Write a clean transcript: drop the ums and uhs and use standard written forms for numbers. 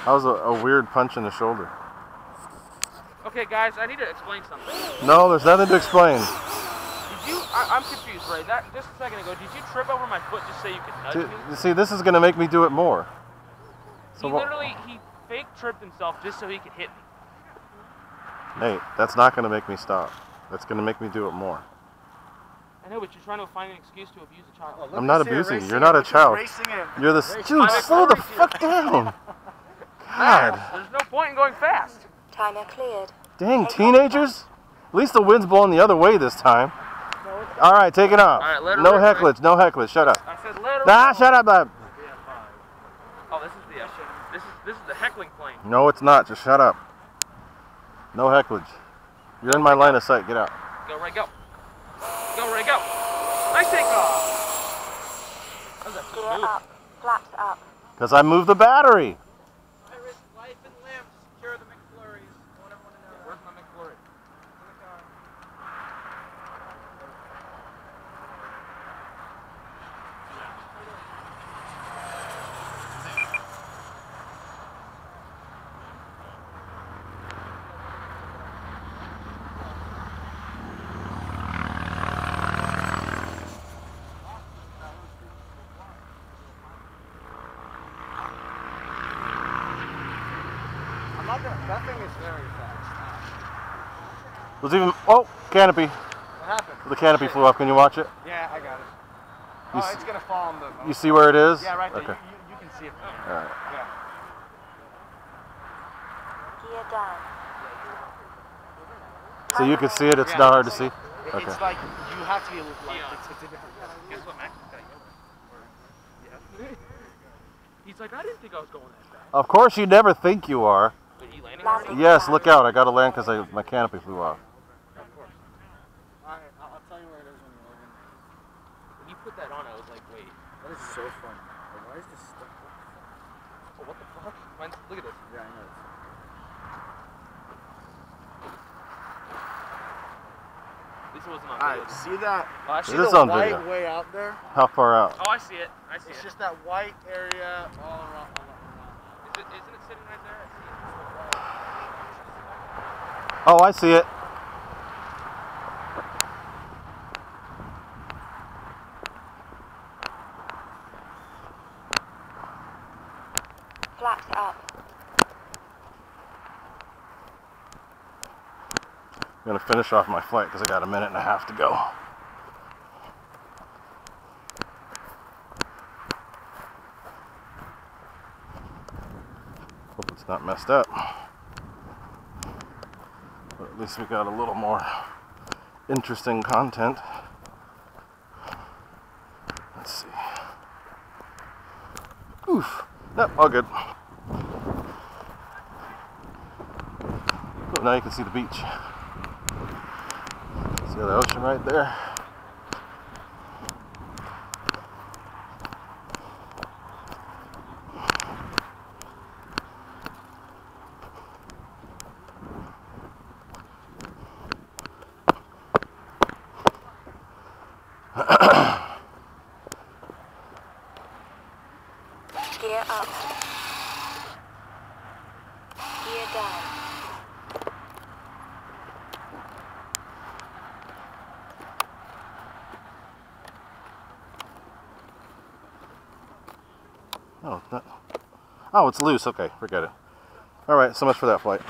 That was a weird punch in the shoulder. Okay, guys, I need to explain something. No, there's nothing to explain. Did you? I'm confused, Ray. That just a second ago, did you trip over my foot just so you could nudge me? See, this is gonna make me do it more. So He fake tripped himself just so he could hit me. Nate, that's not gonna make me stop. That's gonna make me do it more. I know, but you're trying to find an excuse to abuse a child. I'm not abusing you. You're not a child. You're the dude. Slow the fuck down. God. There's no point in going fast. Timer cleared. Dang, teenagers. At least the wind's blowing the other way this time. All right, take it off. All right, no hecklage. No hecklage. Shut up. I said let her Nah, shut up, bud. Oh, this is the heckling plane. No, it's not. Just shut up. No hecklage. You're in my line of sight. Get out. Go, Ray, go. Go, Ray, go. Nice takeoff. Gear up. Flaps up. Because I moved the battery. I risk life and limb to secure the McFlurries. I want everyone to know that. Where's my McFlurry? In the car. That thing is very fast. Was even canopy. What happened? The canopy flew off. Can you watch it? Yeah, I got it. Oh, it's gonna fall on the. You see where it is? Yeah, right there. Okay. You can see it. All right. Yeah. Gear down. So you can see it. It's not hard to see. Okay. It's like you have to be like it's a different. Guess what, Max? Yeah. He's like, I didn't think I was going that fast. Of course, you never think you are. But he landing already? Yes, look out. I got to land because my canopy flew off. Of course. Alright, I'll tell you where it is when you're leaving. When you put that on, I was like, wait. That is so fun. Like, why is this stuff? Oh, what the fuck? Look at this. Yeah, I know. At least it wasn't on Alright, video. see that? Oh, I see It is the on white video. way out there? How far out? Oh, I see it. I see It's it. just that white area all around. Isn't it sitting right there? Oh, I see it. Flaps up. I'm going to finish off my flight because I got a minute and a half to go. Hope it's not messed up. But at least we got a little more interesting content. Let's see. Oof. Nope, all good. Oh, now you can see the beach. See the ocean right there? Gear up. Gear down. Oh, it's loose. Okay, forget it. All right, so much for that flight.